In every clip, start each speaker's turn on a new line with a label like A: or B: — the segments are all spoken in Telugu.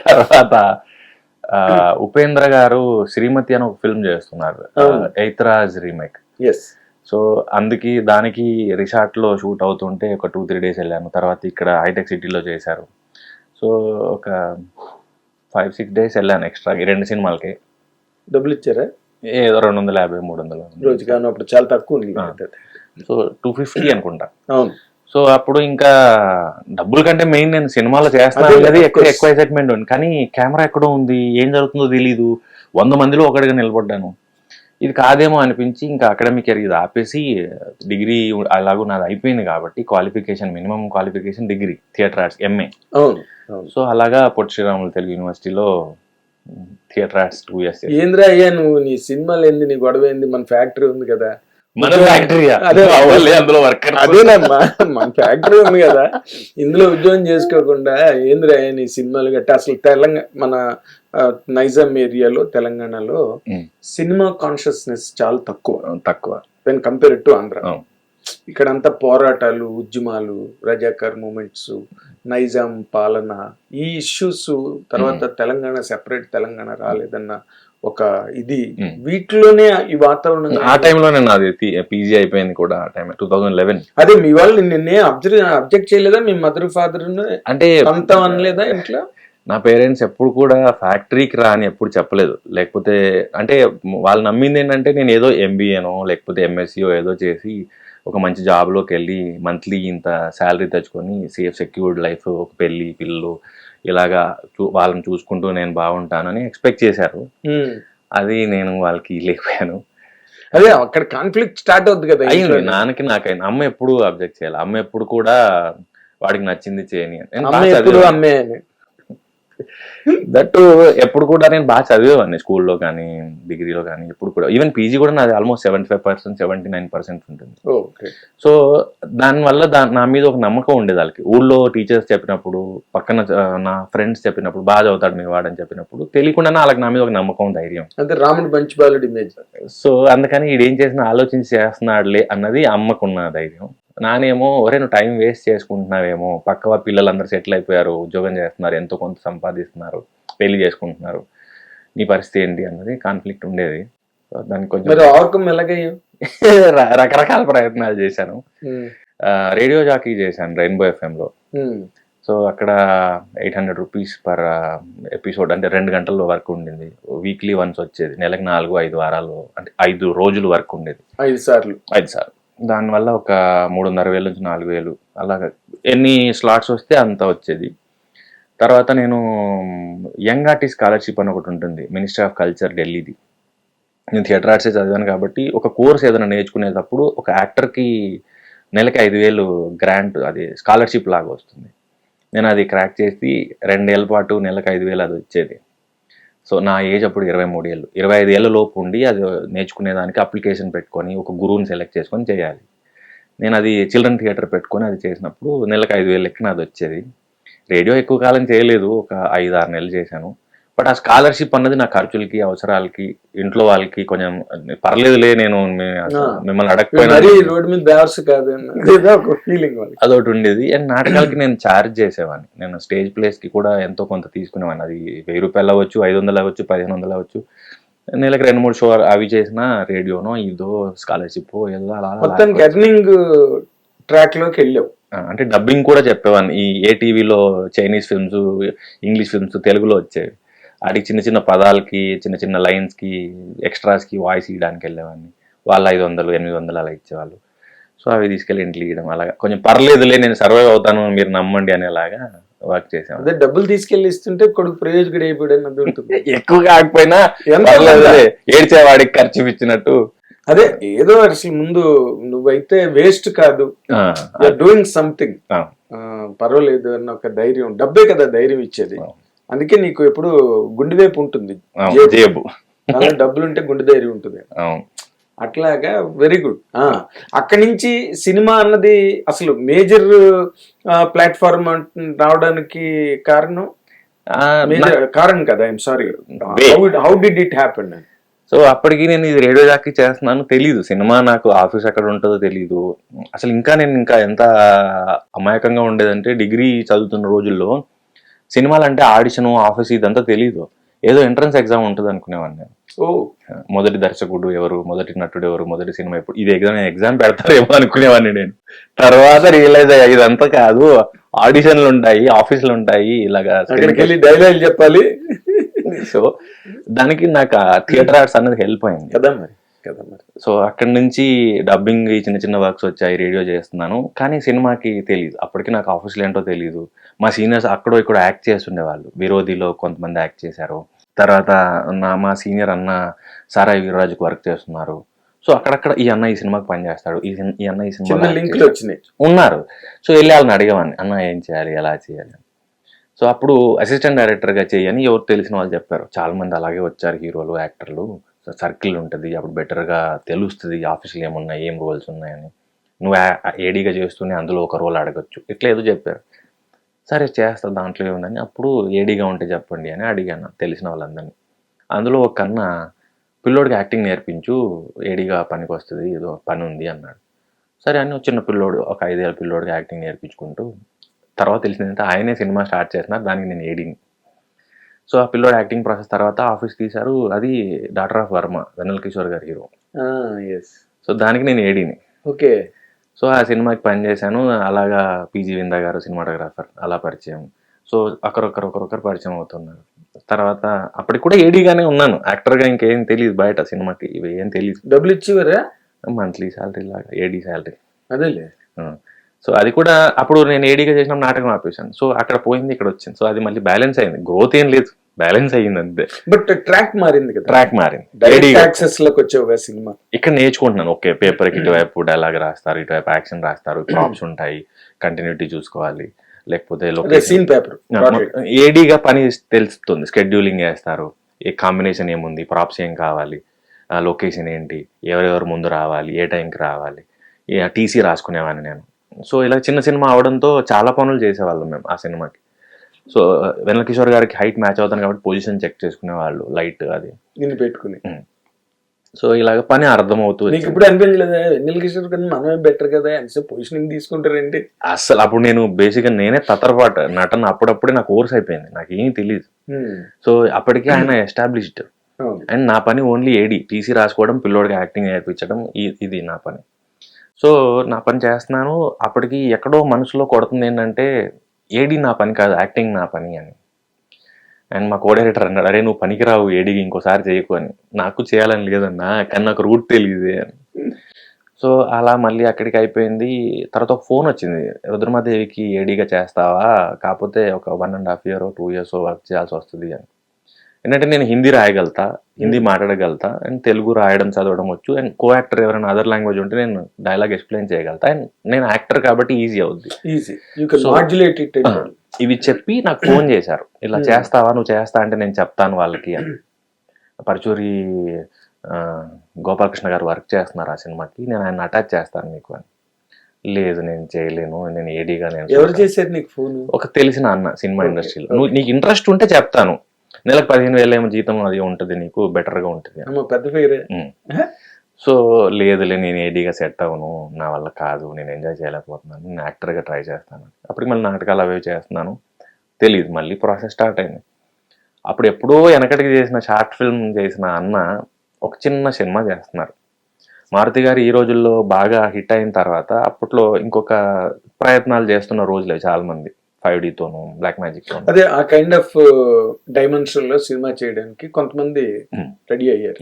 A: తర్వాత ఉపేంద్ర గారు శ్రీమతి అని ఒక ఫిల్మ్ చేస్తున్నారు, ఎయిత్రాజ్ రీమేక్. సో దానికి రిసార్ట్ లో షూట్ అవుతుంటే ఒక 2-3 days వెళ్ళాను. తర్వాత ఇక్కడ హైటెక్ సిటీలో చేశారు. సో ఒక 5-6 days వెళ్ళాను ఎక్స్ట్రా 2 సినిమాలకి.
B: డబ్బులు ఇచ్చారా?
A: ఏదో 250-300
B: రోజు కానీ అప్పుడు చాలా తక్కువ ఉంది.
A: సో 250 అనుకుంటా.
B: అవును.
A: సో అప్పుడు ఇంకా డబ్బుల కంటే మెయిన్ నేను సినిమాలో చేస్తాను కదా, ఎక్కువ ఎక్సైట్మెంట్ ఉంది. కానీ కెమెరా ఎక్కడో ఉంది, ఏం జరుగుతుందో తెలీదు. 100 మందిలో ఒకటిగా నిలబడ్డాను. ఇది కాదేమో అనిపించి ఇంకా అకాడమిక్ ఇయర్ ఇది ఆపేసి డిగ్రీ అలాగూ నాది అయిపోయింది కాబట్టి qualification, minimum qualification degree, theatre arts, MA. So అలాగా పొట్టి శ్రీరాములు తెలుగు యూనివర్సిటీలో థియేటర్ ఆర్ట్స్ 2 years.
B: ఏంద్రా అయ్యా నువ్వు, నీ సినిమాలు ఏంది, నీ గొడవ ఏంది, మన ఫ్యాక్టరీ ఉంది కదా.
A: మన ఫ్యాక్టరీ అందులో వర్కర్.
B: అదేనమ్మా, మన ఫ్యాక్టరీ ఉంది కదా, ఇందులో ఉద్యోగం చేసుకోకుండా ఏంద్రా నీ సినిమాలు గట్ట. అసలు మన నైజాం ఏరియాలో తెలంగాణలో సినిమా కాన్షియస్నెస్ చాలా తక్కువ వెన్ కంపేర్ టు ఆంధ్ర. ఇక్కడంతా పోరాటాలు, ఉద్యమాలు, రజాకర్ మూమెంట్స్, నైజాం పాలన, ఈ ఇష్యూస్, తర్వాత తెలంగాణ సెపరేట్ తెలంగాణ రాలేదన్న ఒక ఇది, వీటిలోనే ఈ వాతావరణం.
A: ఆ టైంలోనే నాది PG అయిపోయింది కూడా, ఆ టైం 2011.
B: అదే మీ వాళ్ళు నిన్నే అబ్జెక్ట్ చేయలేదా? మీ మదర్ ఫాదర్ అంటే అంత అనలేదా ఇంట్లో?
A: నా పేరెంట్స్ ఎప్పుడు కూడా ఫ్యాక్టరీకి రా అని ఎప్పుడు చెప్పలేదు. లేకపోతే అంటే వాళ్ళు నమ్మింది ఏంటంటే నేను ఏదో MBAనో లేకపోతే MSCO ఏదో చేసి ఒక మంచి జాబ్లోకి వెళ్ళి మంత్లీ ఇంత శాలరీ తెచ్చుకొని సేఫ్ సెక్యూర్డ్ లైఫ్, ఒక పెళ్ళి, పిల్లలు, ఇలాగా వాళ్ళని చూసుకుంటూ నేను బాగుంటానని ఎక్స్పెక్ట్ చేశారు. అది నేను వాళ్ళకి లేకపోయాను.
B: అదే అక్కడ కాన్ఫ్లిక్ట్ స్టార్ట్ అవుతుంది కదా.
A: అయ్యింది నాకైనా. అమ్మ ఎప్పుడు అబ్జెక్ట్ చేయాలి, అమ్మ ఎప్పుడు కూడా వాడికి నచ్చింది చేయని.
B: అమ్మే
A: దట్టు ఎప్పుడు కూడా నేను బాగా చదివేవాడిని, స్కూల్లో కానీ డిగ్రీలో కానీ. ఎప్పుడు కూడా ఈవెన్ PG కూడా నాది ఆల్మోస్ట్ 75%, 79% ఉంటుంది. సో దానివల్ల నా మీద ఒక నమ్మకం ఉండేది వాళ్ళకి. ఊళ్ళో టీచర్స్ చెప్పినప్పుడు, పక్కన నా ఫ్రెండ్స్ చెప్పినప్పుడు బాగా చదువుతాడు మీ వాడని చెప్పినప్పుడు తెలియకుండానే వాళ్ళకి నా మీద ఒక నమ్మకం, ధైర్యం.
B: అంటే రాముడు మంచి బాలుడి ఇమేజ్.
A: సో అందుకని ఈడేం చేసినా ఆలోచించి చేస్తున్నాడులే అన్నది అమ్మకున్న ధైర్యం. నానేమో ఒరే నువ్వు టైం వేస్ట్ చేసుకుంటున్నావేమో, పక్క పిల్లలందరూ సెటిల్ అయిపోయారు, ఉద్యోగం చేస్తున్నారు, ఎంతో కొంత సంపాదిస్తున్నారు, పెళ్లి చేసుకుంటున్నారు, నీ పరిస్థితి ఏంటి అన్నది కాన్ఫ్లిక్ట్ ఉండేది. దానికి కొంచెం రకరకాల ప్రయత్నాలు చేశాను. రేడియో జాకీ చేశాను రెయిన్బో FM లో. సో అక్కడ 800 rupees పర్ ఎపిసోడ్, అంటే 2 గంటల్లో వర్క్ ఉండింది. వీక్లీ వన్స్ వచ్చేది, నెలకు 4-5 వారాలు, అంటే 5 రోజులు వర్క్ ఉండేది,
B: 5 సార్లు.
A: దానివల్ల ఒక 3,500 నుంచి 4,000 అలాగా ఎన్ని స్లాట్స్ వస్తే అంత వచ్చేది. తర్వాత నేను యంగ్ ఆర్టిస్ట్ స్కాలర్షిప్ అని ఒకటి ఉంటుంది, మినిస్ట్రీ ఆఫ్ కల్చర్ ఢిల్లీది. నేను థియేటర్ ఆర్ట్సే చదివాను కాబట్టి ఒక కోర్స్ ఏదైనా నేర్చుకునేటప్పుడు ఒక యాక్టర్కి నెలకి 5,000 గ్రాంట్, అది స్కాలర్షిప్ లాగా వస్తుంది. నేను అది క్రాక్ చేసి 2 ఏళ్ల పాటు నెలకు 5,000 అది వచ్చేది. సో నా ఏజ్ అప్పుడు 23 ఏళ్ళు, 25 ఏళ్ళ లోపు ఉండి అది నేర్చుకునేదానికి అప్లికేషన్ పెట్టుకొని ఒక గురువుని సెలెక్ట్ చేసుకొని చేయాలి. నేను అది చిల్డ్రన్ థియేటర్ పెట్టుకొని అది చేసినప్పుడు నెలకు 5,000 లెక్కన అది వచ్చేది. రేడియో ఎక్కువ కాలం చేయలేదు, ఒక 5-6 నెలలు చేశాను. బట్ ఆ స్కాలర్షిప్ అన్నది నా ఖర్చులకి, అవసరాలకి, ఇంట్లో వాళ్ళకి కొంచెం పర్లేదులే, నేను మిమ్మల్ని అడగకపోయినా అదొకటి ఉండేది. అండ్ నాటకాలకి నేను ఛార్జ్ చేసేవాడిని. నేను స్టేజ్ ప్లేస్కి కూడా ఎంతో కొంత తీసుకునేవాడిని. అది 1,000 రూపాయలు అవ్వచ్చు, 500 అవ్వచ్చు, 1,500 అవ్వచ్చు. నెలకు 2-3 షో అవి చేసిన రేడియోనో ఇదో స్కాలర్షిప్ ఏదో అలా
B: ట్రాక్ లోకి వెళ్ళావు.
A: అంటే డబ్బింగ్ కూడా చెప్పేవాడిని. ఈ ATVలో చైనీస్ ఫిల్మ్స్, ఇంగ్లీష్ ఫిల్మ్స్ తెలుగులో వచ్చేవి. ఆడికి చిన్న చిన్న పదాలకి, చిన్న చిన్న లైన్స్కి, ఎక్స్ట్రాస్కి వాయిస్ ఇవ్వడానికి వెళ్ళేవాడిని. వాళ్ళు 500-800 అలా ఇచ్చేవాళ్ళు. సో అవి తీసుకెళ్ళి ఇంట్లో ఇవ్వడం, అలాగా కొంచెం పర్లేదులే నేను సర్వైవ్ అవుతాను మీరు నమ్మండి అనేలాగా వర్క్ చేసాం.
B: అదే డబ్బులు తీసుకెళ్ళి ఇస్తుంటే కొడుకు ప్రయోజకుడు అయిపోయాడు ఉంటుంది.
A: ఎక్కువ కాకపోయినా ఏడ్చేవాడికి ఖర్చు ఇచ్చినట్టు.
B: అదే ఏదో అసలు ముందు నువ్వైతే వేస్ట్ కాదు, డూయింగ్ సంథింగ్, పర్వాలేదు అన్న ఒక ధైర్యం. డబ్బే కదా ధైర్యం ఇచ్చేది. అందుకే నీకు ఎప్పుడు గుండె వైపు ఉంటుంది, డబ్బులు ఉంటే గుండె ధైర్యం ఉంటుంది. అట్లాగా వెరీ గుడ్. అక్కడి నుంచి సినిమా అన్నది అసలు మేజర్ ప్లాట్ఫామ్ రావడానికి కారణం కదా. I'm sorry, how did it happen?
A: So అప్పటికి నేను ఇది రేడియో జాకీ చేస్తున్నాను తెలీదు, సినిమా నాకు ఆఫీస్ ఎక్కడ ఉంటుందో తెలీదు అసలు. నేను ఇంకా ఎంత అమాయకంగా ఉండేదంటే, డిగ్రీ చదువుతున్న రోజుల్లో సినిమాలు అంటే ఆడిషన్, ఆఫీస్ ఇదంతా తెలియదు. ఏదో ఎంట్రన్స్ ఎగ్జామ్ ఉంటుంది అనుకునేవాడిని నేను. మొదటి దర్శకుడు ఎవరు, మొదటి నటుడు ఎవరు, మొదటి సినిమా ఎప్పుడు, ఇది ఎగ్జామ్ పెడతారేమో అనుకునేవాడిని నేను. తర్వాత రియలైజ్ అయ్యా ఇదంతా కాదు, ఆడిషన్లు ఉంటాయి, ఆఫీసులు ఉంటాయి, ఇలాగా
B: డైలాగ్ చెప్పాలి.
A: సో దానికి నాకు థియేటర్ ఆర్ట్స్ అన్నది హెల్ప్ అయింది
B: కదా మరి.
A: సో అక్కడి నుంచి డబ్బింగ్ చిన్న చిన్న వర్క్స్ వచ్చాయి, రేడియో చేస్తున్నాను. కానీ సినిమాకి తెలియదు, అప్పటికి నాకు ఆఫీసులు ఏంటో తెలియదు. మా సీనియర్స్ అక్కడో ఇక్కడ యాక్ట్ చేస్తుండేవాళ్ళు. విరోధిలో కొంతమంది యాక్ట్ చేశారు. తర్వాత మా సీనియర్ అన్న సారాయి వీర్రాజుకు వర్క్ చేస్తున్నారు. సో అక్కడక్కడ ఈ అన్న ఈ సినిమాకి పనిచేస్తాడు, ఈ అన్న ఈ సినిమా
B: లింకులు వచ్చినాయి
A: ఉన్నారు. సో వెళ్ళి వాళ్ళని అడిగేవాడిని, అన్న ఏం చేయాలి, ఎలా చేయాలి. సో అప్పుడు అసిస్టెంట్ డైరెక్టర్గా చేయని ఎవరు తెలిసిన వాళ్ళు చెప్పారు. చాలా మంది అలాగే వచ్చారు, హీరోలు, యాక్టర్లు. సర్కిల్ ఉంటుంది, అప్పుడు బెటర్గా తెలుస్తుంది ఆఫీసులు ఏమున్నాయి, ఏం రోల్స్ ఉన్నాయని. నువ్వు ఏడీగా చేస్తూనే అందులో ఒక రోల్ అడగచ్చు, ఇట్లా ఏదో చెప్పారు. సరే చేస్తా, దాంట్లో ఏముందని. అప్పుడు ఏడీగా ఉంటే చెప్పండి అని అడిగాను తెలిసిన వాళ్ళందరినీ. అందులో ఒక అన్న పిల్లోడికి యాక్టింగ్ నేర్పించు, ఏడీగా పనికి వస్తుంది, ఏదో పని ఉంది అన్నాడు. సరే అని చిన్న పిల్లోడు, ఒక 5 ఏళ్ళ పిల్లోడికి యాక్టింగ్ నేర్పించుకుంటూ, తర్వాత తెలిసిందంటే ఆయనే సినిమా స్టార్ట్ చేస్తున్నారు, దానికి నేను ఏడీని. సో ఆ పిల్లోడు యాక్టింగ్ ప్రాసెస్ తర్వాత ఆఫీస్ తీశారు. అది డాటర్ ఆఫ్ వర్మ, వెన్నెల కిషోర్ గారి హీరో. సో దానికి నేను ఏడీని.
B: ఓకే.
A: సో ఆ సినిమాకి పనిచేశాను. అలాగా పీజీ విందా గారు సినిమాటోగ్రాఫర్, అలా పరిచయం. సో ఒకరొకరు పరిచయం అవుతున్నారు. తర్వాత అప్పటికి కూడా ఏడీగానే ఉన్నాను, యాక్టర్గా ఇంకేం తెలియదు బయట సినిమాకి, ఇవి ఏం తెలియదు.
B: డబ్బులు ఇచ్చేవారా?
A: మంత్లీ శాలరీ లాగా, ఏడీ శాలరీ.
B: అదేలే.
A: సో అది కూడా అప్పుడు నేను ఏడీగా చేసిన నాటకం ఆపేశాను. సో అక్కడ పోయింది, ఇక్కడ వచ్చింది. సో అది మళ్ళీ బ్యాలెన్స్ అయింది, గ్రోత్ ఏం లేదు, బ్యాలెన్స్ అయ్యింది అంతే.
B: బట్ ట్రాక్ మారింది కదా.
A: ట్రాక్ మారింది.
B: సినిమా
A: ఇక్కడ నేర్చుకుంటున్నాను. ఓకే, పేపర్కి ఇటువైపు డైలాగ్ రాస్తారు, ఇటువైపు యాక్షన్ రాస్తారు, ప్రాప్స్ ఉంటాయి, కంటిన్యూటీ చూసుకోవాలి, లేకపోతే
B: సీన్ పేపర్.
A: ఏడీగా పని తెలుస్తుంది, స్కెడ్యూలింగ్ వేస్తారు, ఏ కాంబినేషన్ ఏముంది, ప్రాప్స్ ఏం కావాలి, లొకేషన్ ఏంటి, ఎవరెవరు ముందు రావాలి, ఏ టైంకి రావాలి, టీసీ రాసుకునేవాడిని నేను. సో ఇలా చిన్న సినిమా అవడంతో చాలా పనులు చేసేవాళ్ళం మేము ఆ సినిమాకి. సో వెన్నెల కిషోర్ గారికి హైట్ మ్యాచ్ అవుతాను కాబట్టి పొజిషన్ చెక్ చేసుకునేవాళ్ళు, లైట్ అది
B: పెట్టుకుని.
A: సో ఇలాగ పని అర్థమవుతూ.
B: నీకు ఇప్పుడు అనిపించలేదా వెన్నెల కిషోర్ కన్నా మనమే బెటర్ కదా అని పొజిషనింగ్ తీసుకుంటారేంటి?
A: అసలు అప్పుడు నేను బేసిక్గా నేనే తత్తరపాటు నటన, అప్పుడప్పుడే నాకు కోర్స్ అయిపోయింది, నాకు ఏమీ తెలియదు. సో అప్పటికే ఆయన ఎస్టాబ్లిష్డ్, అండ్ నా పని ఓన్లీ ఏడీ, టీసీ రాసుకోవడం, పిల్లోడికి యాక్టింగ్ నేర్పించడం, ఇది నా పని. సో నా పని చేస్తున్నాను. అప్పటికి ఎక్కడో మనసులో కొడుతుంది ఏంటంటే ఏడీ నా పని కాదు, యాక్టింగ్ నా పని అని. అండ్ మా కో-డైరెక్టర్ అన్నాడు, అరే నువ్వు పనికిరావు ఏడీకి, ఇంకోసారి చేయకు అని. నాకు చేయాలని లేదన్నా, కానీ నాకు రూట్ తెలియదే అని. సో అలా మళ్ళీ అక్కడికి అయిపోయింది. తర్వాత ఒక ఫోన్ వచ్చింది, రుద్రమాదేవికి ఏడీగా చేస్తావా, కాకపోతే ఒక 1.5 year 2 years వర్క్ చేయాల్సి వస్తుంది అని. ఏంటంటే నేను హిందీ రాయగలుగుతా, హిందీ మాట్లాడగలుగుతా, అండ్ తెలుగు రాయడం చదవడం వచ్చు, అండ్ కో యాక్టర్ ఎవరైనా అదర్ లాంగ్వేజ్ ఉంటే నేను డైలాగ్ ఎక్స్ప్లెయిన్ చేయగలుగుతా, అండ్ నేను యాక్టర్ కాబట్టి ఈజీ అవుద్ది. ఇవి చెప్పి నాకు ఫోన్ చేశారు, ఇలా చేస్తావా, నువ్వు చేస్తా అంటే నేను చెప్తాను వాళ్ళకి అని. పరచూరి గోపాలకృష్ణ గారు వర్క్ చేస్తున్నారు ఆ సినిమాకి, నేను ఆయన అటాచ్ చేస్తాను మీకు అని. లేదు నేను చేయలేను, నేను ఏడీగా. నేను
B: ఎవరు చేశారు నీకు ఫోన్?
A: ఒక తెలిసిన అన్న సినిమా ఇండస్ట్రీలో. నువ్వు నీకు ఇంట్రెస్ట్ ఉంటే చెప్తాను, నెలకు 15,000 ఏమో జీతం అది ఉంటుంది, నీకు బెటర్గా ఉంటుంది.
B: పెద్ద పేరే.
A: సో లేదులే, నేను ఏడీగా సెట్ అవ్వను, నా వల్ల కాదు, నేను ఎంజాయ్ చేయలేకపోతున్నాను, నేను యాక్టర్గా ట్రై చేస్తాను. అప్పటికి మళ్ళీ నాటకాలు అవి చేస్తున్నాను, తెలియదు. మళ్ళీ ప్రాసెస్ స్టార్ట్ అయింది. అప్పుడు ఎప్పుడో వెనకటికి చేసిన షార్ట్ ఫిల్మ్ చేసిన అన్న ఒక చిన్న సినిమా చేస్తున్నారు. మారుతి గారు ఈ రోజుల్లో బాగా హిట్ అయిన తర్వాత అప్పట్లో ఇంకొక ప్రయత్నాలు చేస్తున్న రోజులే చాలా మంది, 5Dతోను, బ్లాక్ మ్యాజిక్ తోను.
B: అదే ఆ కైండ్ ఆఫ్ డైమెన్షన్ లో సినిమా చేయడానికి కొంతమంది రెడీ అయ్యారు.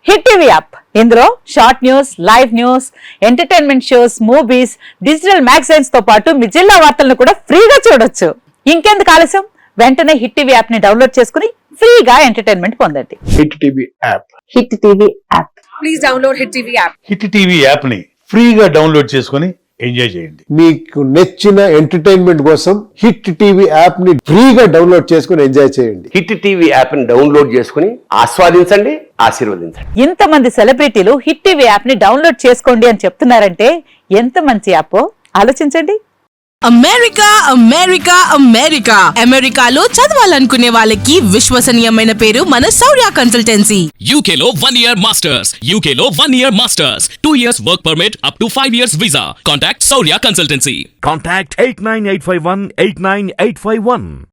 C: హిట్ టీవీ యాప్, ఇందులో short news, live news, entertainment shows, movies, digital magazines తో పాటు మీ జిల్లా వార్తలను కూడా ఫ్రీగా చూడొచ్చు. ఇంకెందుకు ఆలస్యం, వెంటనే హిట్ టీవీ యాప్ ని డౌన్లోడ్ చేసుకుని ఫ్రీగా ఎంటర్టైన్మెంట్ పొందండి.
D: Hit TV app.
C: Hit TV app.
E: Please download hit TV app.
D: Hit TV app ని ఫ్రీగా డౌన్లోడ్ చేసుకుని ఎంజాయ్ చేయండి.
F: మీకు నచ్చిన ఎంటర్టైన్మెంట్ కోసం హిట్ టీవీ యాప్ ని ఫ్రీగా డౌన్లోడ్ చేసుకుని ఎంజాయ్ చేయండి.
G: హిట్ టీవీ యాప్ ని డౌన్లోడ్ చేసుకుని ఆస్వాదించండి, ఆశీర్వదించండి.
C: ఇంతమంది సెలబ్రిటీలు హిట్ టీవీ యాప్ ని డౌన్లోడ్ చేసుకోండి అని చెప్తున్నారంటే ఎంత మంచి యాప్ ఆలోచించండి.
E: అమెరికా అమెరికా అమెరికా అమెరికాలో చదవాలనుకునే వాళ్ళకి విశ్వసనీయమైన పేరు మన శౌర్య కన్సల్టెన్సీ.
H: UK లో 1 year masters, UK లో 1 year masters, 2 years work permit up to 5 years visa. Contact Saurya Consultancy.
I: Contact 89851 89851.